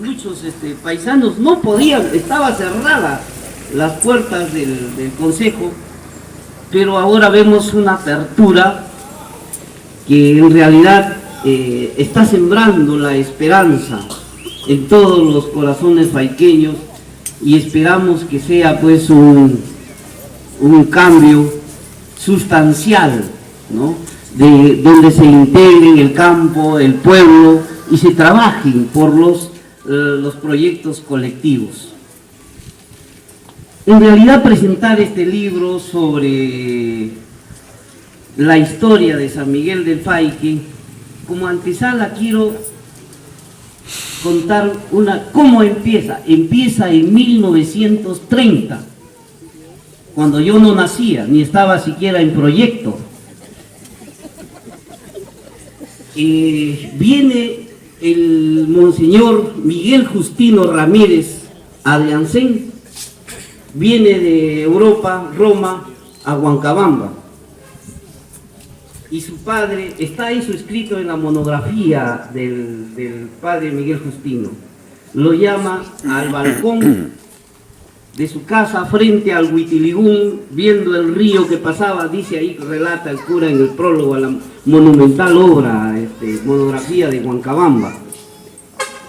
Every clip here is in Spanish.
muchos paisanos no podían, estaba cerrada las puertas del consejo, pero ahora vemos una apertura que en realidad está sembrando la esperanza en todos los corazones faiqueños, y esperamos que sea pues un cambio sustancial, ¿no? De donde se integren el campo, el pueblo, y se trabajen por los proyectos colectivos. En realidad, presentar este libro sobre la historia de San Miguel del Faique, como antesala quiero contar cómo empieza. Empieza en 1930, cuando yo no nacía, ni estaba siquiera en proyecto. Viene el monseñor Miguel Justino Ramírez Adriancén, viene de Europa, Roma, a Huancabamba, y su padre, está eso escrito en la monografía del padre Miguel Justino, lo llama al balcón de su casa frente al Huitiligún, viendo el río que pasaba, dice ahí, relata el cura en el prólogo a la monumental obra, monografía de Huancabamba,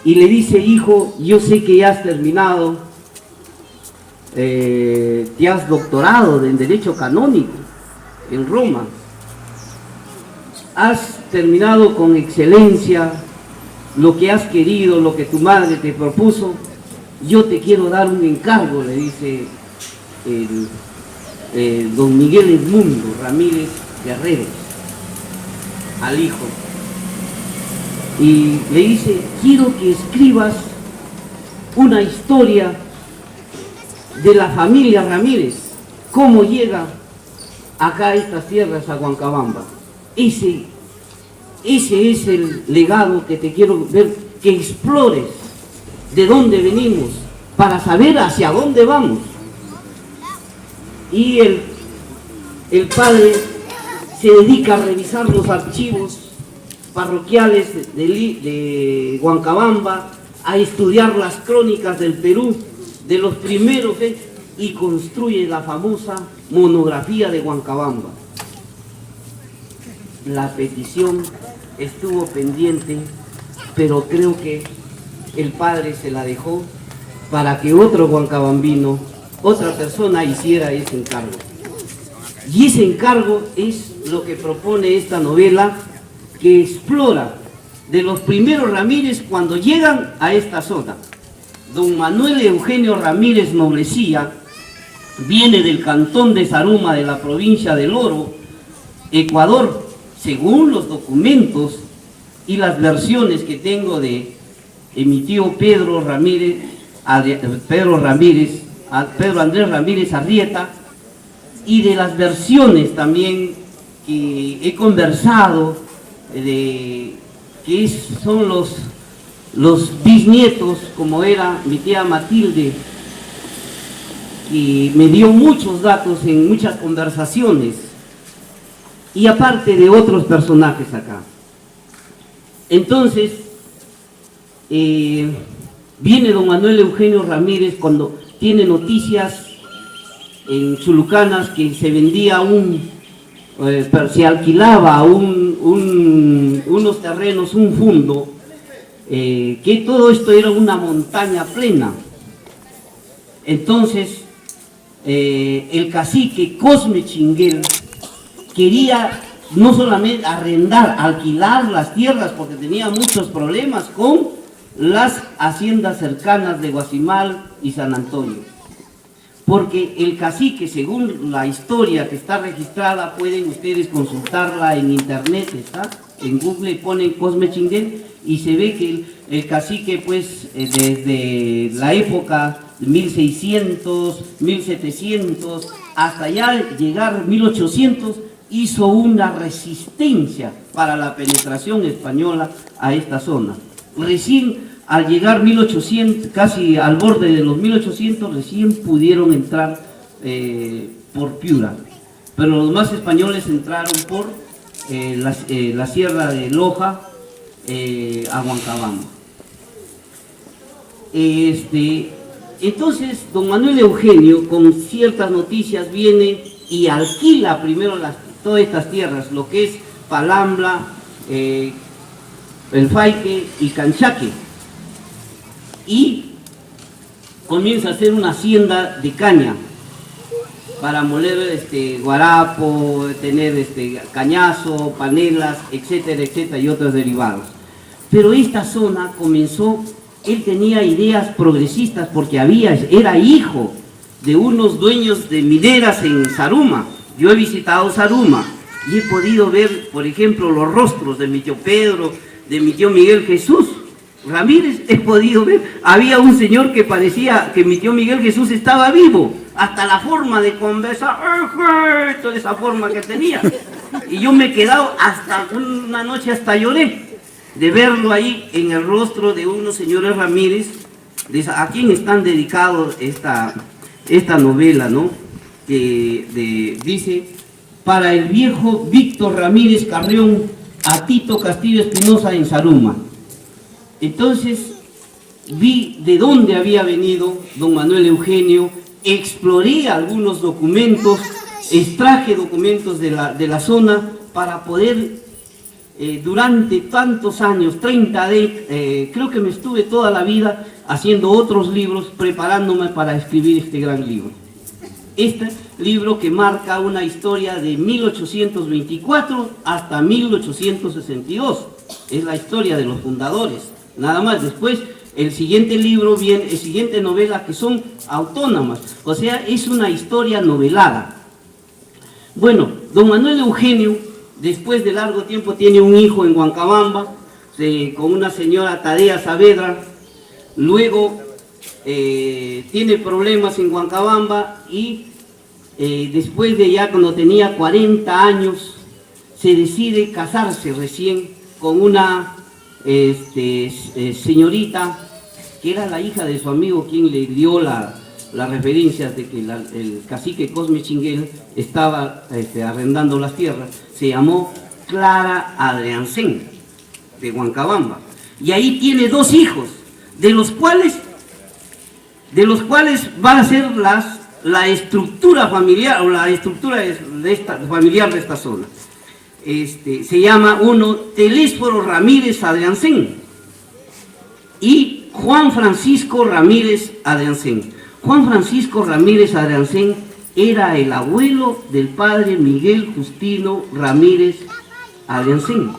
y le dice: hijo, yo sé que ya has terminado, te has doctorado en Derecho Canónico en Roma, has terminado con excelencia lo que has querido, lo que tu madre te propuso. Yo te quiero dar un encargo, le dice don Miguel Edmundo Ramírez Guerrero al hijo, y le dice: quiero que escribas una historia de la familia Ramírez, cómo llega acá a estas tierras, a Huancabamba. Ese es el legado que te quiero ver, que explores de dónde venimos, para saber hacia dónde vamos. Y el padre se dedica a revisar los archivos parroquiales de Huancabamba, a estudiar las crónicas del Perú, de los primeros, y construye la famosa monografía de Huancabamba. La petición estuvo pendiente, pero creo que el padre se la dejó para que otro huancabambino, otra persona, hiciera ese encargo. Y ese encargo es lo que propone esta novela, que explora de los primeros Ramírez cuando llegan a esta zona. Don Manuel Eugenio Ramírez Noblecía viene del cantón de Zaruma, de la provincia del Oro, Ecuador, según los documentos y las versiones que tengo de mi tío Pedro Andrés Ramírez Arrieta, y de las versiones también que he conversado, son los bisnietos, como era mi tía Matilde, y me dio muchos datos en muchas conversaciones, y aparte de otros personajes acá. Entonces, viene don Manuel Eugenio Ramírez cuando tiene noticias en Chulucanas que se vendía se alquilaba unos terrenos, un fundo, que todo esto era una montaña plena. Entonces, el cacique Cosme Chinguel quería no solamente arrendar, alquilar las tierras, porque tenía muchos problemas con las haciendas cercanas de Guasimal y San Antonio. Porque el cacique, según la historia que está registrada, pueden ustedes consultarla en internet, está en Google, ponen Cosme Chinguel y se ve que el cacique, pues, desde la época de 1600, 1700, hasta ya llegar 1800, hizo una resistencia para la penetración española a esta zona. Recién al llegar 1800, casi al borde de los 1800, recién pudieron entrar por Piura, pero los más españoles entraron por la sierra de Loja a Huancabamba. Entonces, don Manuel Eugenio, con ciertas noticias, viene y alquila primero todas estas tierras, lo que es Palambla, El Faique y Canchaque, y comienza a hacer una hacienda de caña para moler guarapo, tener cañazo, panelas, etcétera, etcétera, y otros derivados. Pero esta zona comenzó, él tenía ideas progresistas porque era hijo de unos dueños de mineras en Zaruma. Yo he visitado Zaruma y he podido ver, por ejemplo, los rostros de mi tío Pedro, de mi tío Miguel Jesús Ramírez. He podido ver, había un señor que parecía que mi tío Miguel Jesús estaba vivo, hasta la forma de conversar, toda esa forma que tenía. Y yo me he quedado hasta una noche, hasta lloré de verlo ahí en el rostro de unos señores Ramírez, a quien están dedicados esta novela, ¿no? Que dice: para el viejo Víctor Ramírez Carrión, a Tito Castillo Espinosa en Zaruma. Entonces vi de dónde había venido don Manuel Eugenio, exploré algunos documentos, extraje documentos de la zona para poder, durante tantos años, 30 creo que me estuve toda la vida haciendo otros libros, preparándome para escribir este gran libro. Este libro que marca una historia de 1824 hasta 1862, es la historia de los fundadores, nada más. Después el siguiente libro viene, el siguiente novela, que son autónomas, o sea, es una historia novelada. Bueno, don Manuel Eugenio, después de largo tiempo, tiene un hijo en Huancabamba, con una señora Tadea Saavedra. Luego tiene problemas en Huancabamba y después de ya, cuando tenía 40 años, se decide casarse recién con una señorita que era la hija de su amigo, quien le dio la referencia de que el cacique Cosme Chinguel estaba arrendando las tierras. Se llamó Clara Adriancén, de Huancabamba, y ahí tiene 2 hijos, de los cuales van a ser la estructura familiar, o la estructura familiar de esta zona. Se llama uno Telésforo Ramírez Adriancén y Juan Francisco Ramírez Adriancén. Juan Francisco Ramírez Adriancén era el abuelo del padre Miguel Justino Ramírez Adriancén.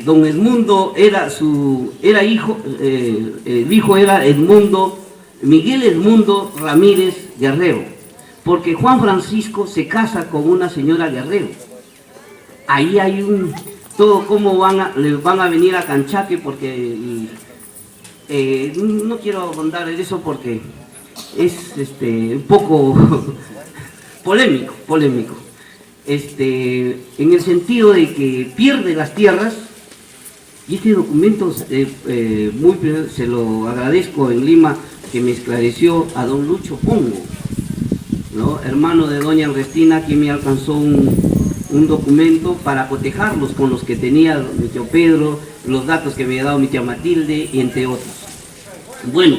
Don Edmundo era hijo, el hijo era Miguel Edmundo Ramírez Guerrero, porque Juan Francisco se casa con una señora Guerrero. Ahí hay todo cómo le van a venir a Canchaque, porque no quiero abundar en eso porque es un poco polémico. En el sentido de que pierde las tierras, y este documento se lo agradezco en Lima, que me esclareció a don Lucho Pongo, ¿no? Hermano de doña Ernestina, quien me alcanzó un documento para cotejarlos con los que tenía mi tío Pedro, los datos que me había dado mi tía Matilde, y entre otros. Bueno,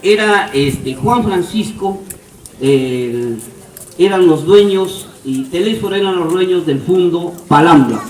era Juan Francisco, eran los dueños, y Telésforo eran los dueños del fondo Palambla.